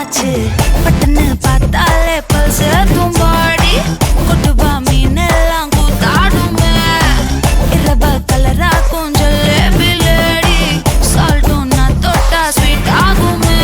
ஆச்சு பட்டுன்னு பார்த்தாலே பல்ஸ் தும்பாடி கொட்டுவா மீன் எல்லாம் கூத்தாடுமே இரவ கலரா கொஞ்சம் லேடி சால்ட்டும் நான் தொட்டா ஸ்வீட் ஆகுமே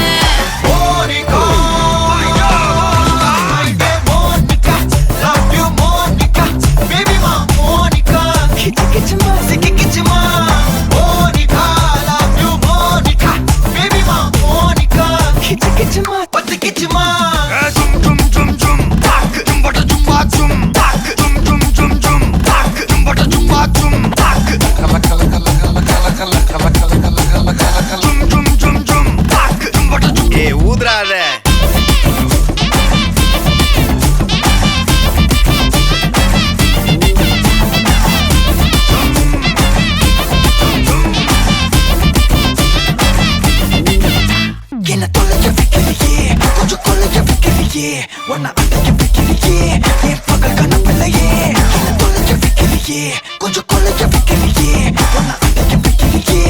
ஒன்ன அடைக்க வைக்கிறியே என் பகல் கனவில்லையே என்ன தொலைக்க வைக்கிறியே கொஞ்சம் கொலைக்க வைக்கிறியே ஒன்ன அடைக்க வைக்கிறியே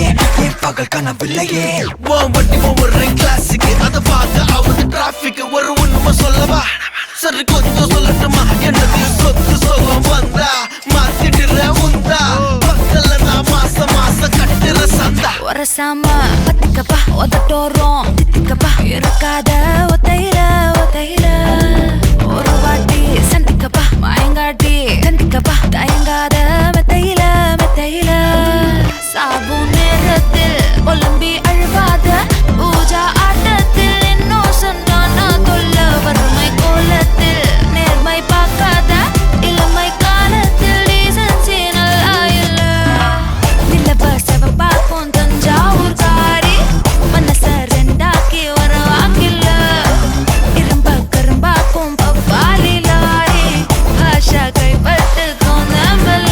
என் பகல் கனவில்லையே வண்டி ஒவ்வொரு கிளாஸுக்கு அதை பார்க்க ஆகுது டிராபிக் ஒரு உண்மை சொல்லவா சரி கொஞ்சம் சொல்லட்டுமா என்னது சொத்து சோகம் வந்தா மாத்திடுற உந்தா பக்கல நான் மாசம் கட்டுற சந்தா ஒரசாம பத்திக்கப்பா ஒதட்டோரம் தித்திக்கப்பா இருக்காத ஒத்தையில ஒரு வாட்டி சந்திக்கப்பா மாயங்காட்டி சந்திக்கப்பா தயங்காத மெத்தையில சாபு நேரத்தில் ஒலம்பி அழுவாத பூஜா ஆட்டத்தில் இன்னும் சொன்னானா தொல்ல வறுமை கோலத்தில் நேர்மை பார்க்காத இளமை காலத்தில் டீசன்சி நல்லா இல்ல நிலவ செவப்பாக்கும் தஞ்சாவூர் காரி மனச ரெண்டாக்கி வர வாக்கில்ல இரும்ப கரும்பாக்கும் பப்பாலி லாரி ஆஷா கைப்பட்டுக்கும் நம்பல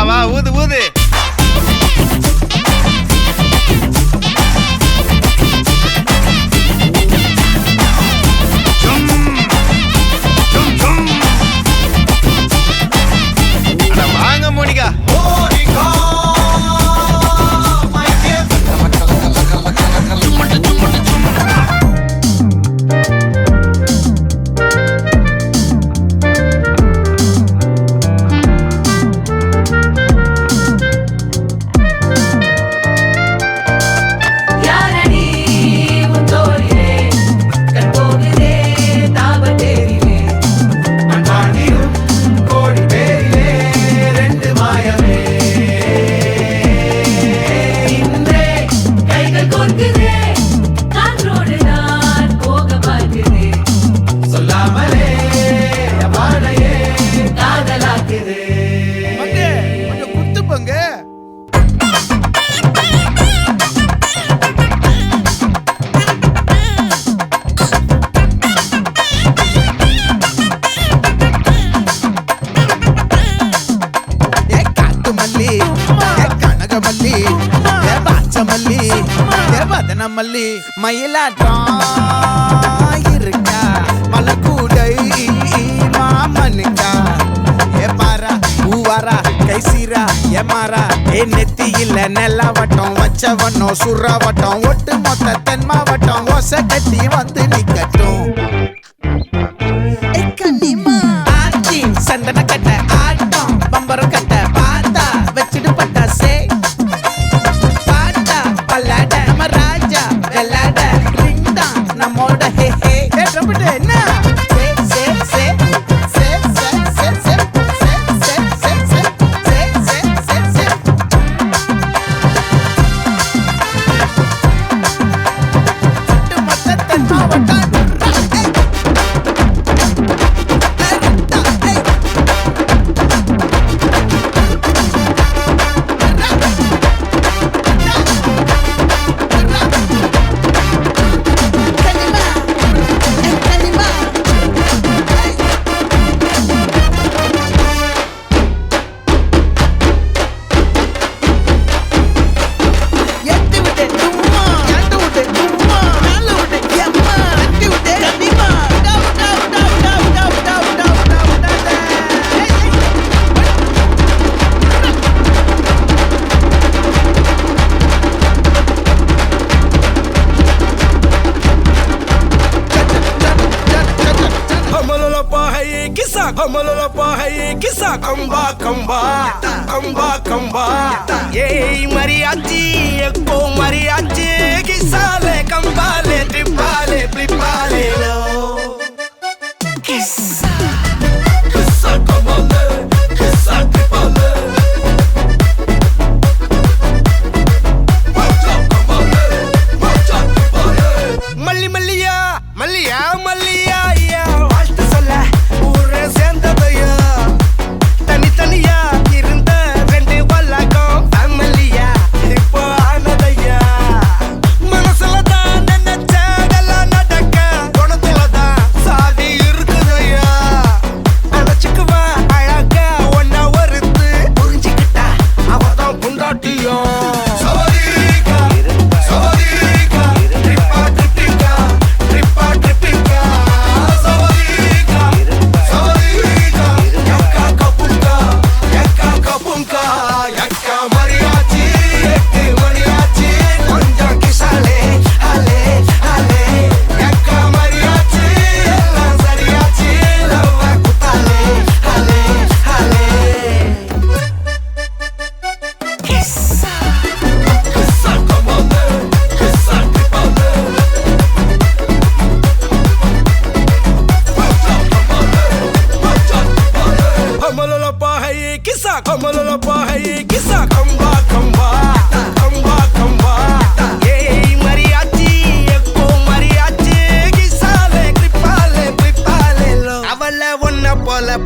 வா ஊது ஊது வாங்க மோனிகா மல்லி மயிலாட்டம் இருக்கா மலக்கூடை மாமனுக்கா ஏ பாரா பூவாரா கைசீரா ஏ மாறா ஏ நெத்தியில நெல்லாவட்டம் வச்சவனோ சுறாவட்டம் ஒட்டு மொத்த தென் மாவட்டம் ஒச கட்டி வந்து நிக்கட்டும் சந்தன கட்ட ஆட்டம் பம்பரம் கட்ட பார்த்தா வச்சுட்டு பட்டாசே பாட்டா பல்லாட நம்ம ராஜா வெள்ளாட ரிங் தான் நம்மோட ஹே ஹே என்ன கம்பா கம்பா கம்பா ஏய் மரியாச்சி எக்கோ மரியாச்சி கிசாலே கம்பாலே ட்ரிப்பாலே ப்ளிப்பாலே லோ கிஸ்ஸா கிஸ்ஸா கம்பாலே கிஸ்ஸா ட்ரிப்பாலே மல்லி மல்லியா மல்லியா மல்லியா ஐயா வாழ்த்து சொல்ல ஊரே சேர்ந்ததையா தனி தனியா இருந்த ரெண்டு வல்லகம் ஃபேமிலியா இப்போ ஆனதையா மனசுல தான் நினைச்சதெல்லாம் நடக்க குணத்துல தான் சாதி இருக்குதையா அழைச்சுக்குவா அழகா ஒன்னா ஒருத்து புரிஞ்சுக்கிட்டா அவதான் புண்டாட்டியும்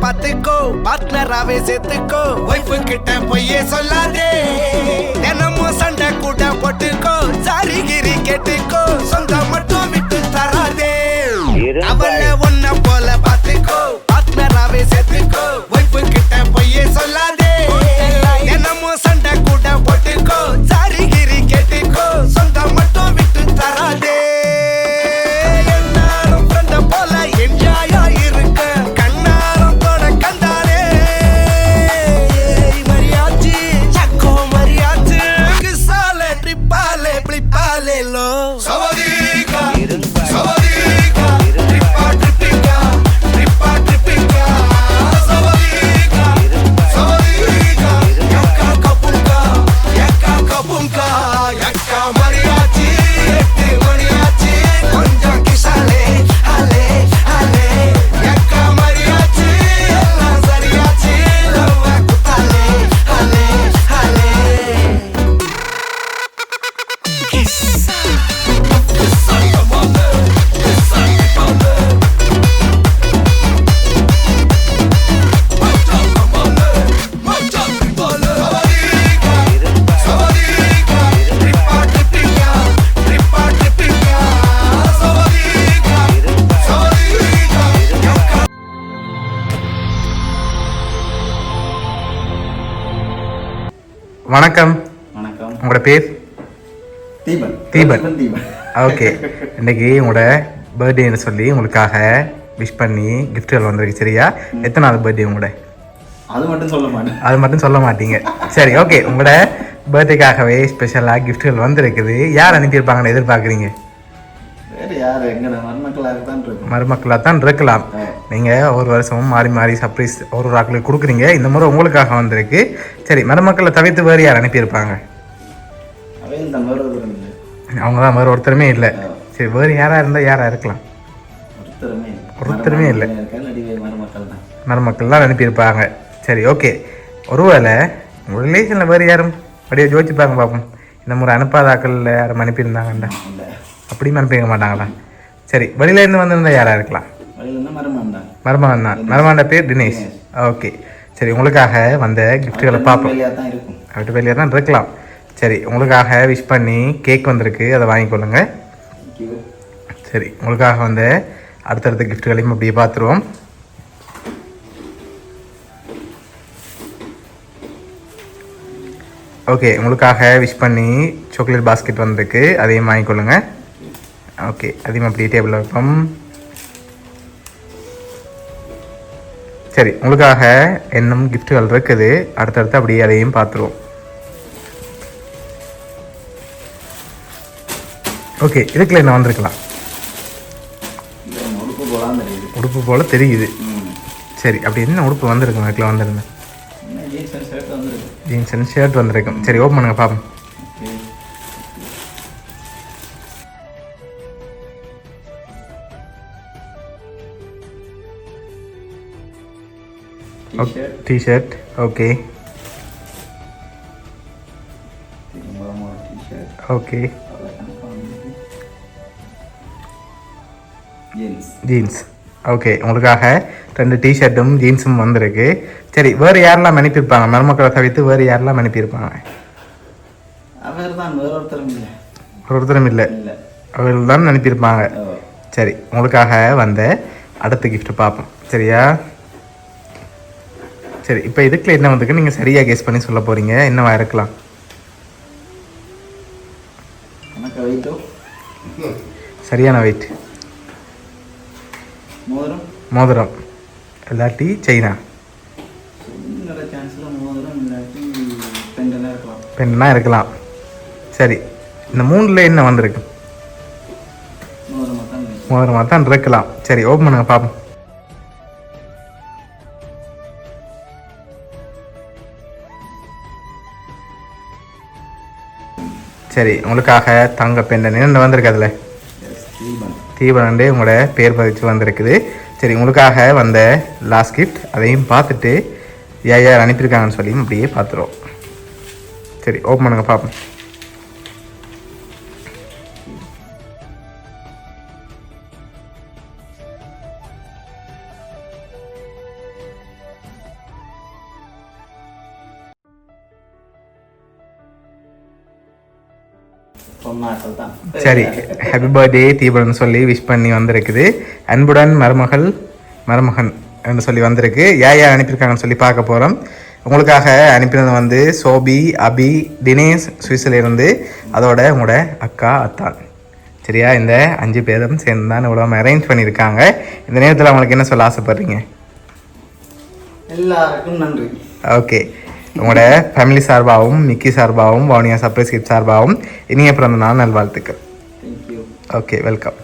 பாத்துக்கோ பார்ட்னராவே சேர்த்துக்கோ வைஃபு கிட்ட பொய்யே சொல்லாதே தினமும் சண்டை கூட போட்டுக்கோ சாரிகிரி கேட்டுக்கோ சொந்தம் மட்டும் விட்டு தராதே அவளை ஒன்ன போல பாத்துக்கோ பார்ட்னராவே சேர்த்துக்கோ வைஃபு கிட்ட பொய்யே சொல்லாதே தினமும் சண்டை கூட போட்டுக்கோ சாரிகிரி கேட்டுக்கோ சொந்தம் மட்டும் விட்டு தராதே எல்லாரும் ஃப்ரெண்ட போல என்ஜாயா இருக்க வணக்கம். வணக்கம். உங்களோட பேர்? தீபன். தீபன். ஓகே, இன்னைக்கு உங்களோட பர்த்டேன்னு சொல்லி உங்களுக்காக விஷ் பண்ணி கிஃப்ட்கள் வந்திருக்கு. சரியா? எத்தனாவது பர்த்டே உங்களோட? அது மட்டும் சொல்ல மாட்டேன். அது மட்டும் சொல்ல மாட்டீங்க. சரி, ஓகே. உங்களோட பர்த்டேக்காகவே ஸ்பெஷலாக கிஃப்ட்கள் வந்திருக்குது. யார் அனுப்பியிருப்பாங்கன்னு எதிர்பார்க்குறீங்க? வேறு யார்? எங்கள் மருமக்களாக தான் இருக்கும். மருமக்களாக தான் இருக்கலாம். நீங்கள் ஒரு வருஷமும் மாறி மாறி சர்ப்ரைஸ் ஒரு ஆக்களுக்கு கொடுக்குறீங்க. இந்த முறை உங்களுக்காக வந்திருக்கு. சரி, மருமக்களை தவிர்த்து வேறு யார் அனுப்பியிருப்பாங்க? அவங்க தான், வேறு ஒருத்தருமே இல்லை. சரி, வேறு யாராக இருந்தால் யாராக இருக்கலாம்? ஒருத்தருமே இல்லை. மருமக்கள் தான் அனுப்பியிருப்பாங்க. சரி, ஓகே. ஒருவேளை உங்கள் ரிலேஷனில் வேறு யாரும் அப்படியே யோசிச்சுப்பாங்க பார்ப்போம். இந்த முறை அனுப்பாதாக்களில் யாரும் அனுப்பியிருந்தாங்கண்டா? அப்படியும் அனுப்பிக்க மாட்டாங்களா? சரி, வெளியிலேருந்து வந்திருந்தால் யாராக இருக்கலாம்? மருமகன் தான். மருமகன் பேர் தினேஷ். ஓகே, சரி. உங்களுக்காக வந்த கிஃப்ட்டுகளை பார்ப்போம். அவர்கிட்ட வெளியே தான் இருக்கலாம். சரி, உங்களுக்காக விஷ் பண்ணி கேக் வந்திருக்கு, அதை வாங்கிக்கொள்ளுங்க. சரி, உங்களுக்காக வந்த அடுத்தடுத்த கிஃப்ட்டுகளையும் அப்படியே பார்த்துருவோம். ஓகே, உங்களுக்காக விஷ் பண்ணி சாக்லேட் பாஸ்கெட் வந்திருக்கு, அதையும் வாங்கிக்கொள்ளுங்க. ஓகே, அதையும் அப்படியே டேபிளில் வைப்போம். சரி, உங்களுக்காக இன்னும் கிஃப்ட்டுகள் இருக்குது, அடுத்தடுத்து அப்படியே அதையும் பார்த்துருவோம். ஓகே, இதுக்குள்ள என்ன வந்திருக்கலாம்? உடுப்பு போல தெரியுது. உடுப்பு போல தெரியுது. சரி, அப்படி என்ன உடுப்பு வந்திருக்குங்க? இதுக்குள்ள வந்திருந்தேன் ஜீன்ஸ் அண்ட் ஷர்ட் வந்திருக்கும். சரி ஓப்பன் பண்ணுங்க பார்ப்போம். T shirt okay okay. Jeans okay. உங்களுக்காக 2 டிஷர்ட்டும் ஜீன்ஸும் வந்திருக்கு. சரி வேறு யாரெல்லாம் அனுப்பியிருப்பாங்க? மருமக்களை தவிர்த்து வேறு யாரெல்லாம் அனுப்பியிருப்பாங்க? ஒருத்தரும் இல்லை, அவர்கள் தான் அனுப்பியிருப்பாங்க. சரி உங்களுக்காக வந்த அடுத்த கிஃப்ட் பார்ப்போம். சரியா? சரி இப்போ இதுக்குள்ள என்ன வந்துருக்கு நீங்கள் சரியாக கெஸ் பண்ணி சொல்ல போகிறீங்க. என்னவா இருக்கலாம்? சரியான வெயிட். மோதிரம் இல்லாட்டி செயினா? பெண்ணா இருக்கலாம். சரி இந்த 3ல் என்ன வந்திருக்கு? மோதிரமாக தான் இருக்கலாம். சரி ஓப்பன் பண்ணுங்க பார்ப்போம். சரி உங்களுக்காக தங்க பெண்டன் என்ன வந்திருக்கு? அதில் தீபனண்டே உங்களோட பேர் பதிச்சு வந்திருக்குது. சரி உங்களுக்காக வந்த லாஸ்ட் கிஃப்ட் அதையும் பார்த்துட்டு யார் யார் அனுப்பியிருக்காங்கன்னு சொல்லியும் அப்படியே பார்த்துருவோம். சரி ஓப்பன் பண்ணுங்க பார்ப்போம். சரி ஹாப்பி பர்த்டே தீபன் சொல்லி விஷ் பண்ணி வந்திருக்குது. அன்புடன் மருமகன் என்று சொல்லி வந்திருக்கு. யார் அனுப்பியிருக்காங்கன்னு சொல்லி பார்க்க போகிறோம். உங்களுக்காக அனுப்பினது வந்து சோபி, அபி, தினேஷ் சுவிஸிலிருந்து, அதோட உங்களோட அக்கா அத்தான். சரியா? இந்த 5 பேரும் சேர்ந்து தான் இவ்வளோ அரேஞ்ச் பண்ணியிருக்காங்க. இந்த நேரத்தில் அவங்களுக்கு என்ன சொல்ல ஆசைப்படுறீங்க? எல்லாருக்கும் நன்றி. ஓகே உங்களோட ஃபேமிலி சார்பாகவும் மிக்கி சார்பாகவும் வவுனியா சர்ப்ரைஸ் கிஃப்ட் சார்பாகவும் இனிய பிறந்த நாள் நல்வாழ்த்துக்கள். Okay welcome.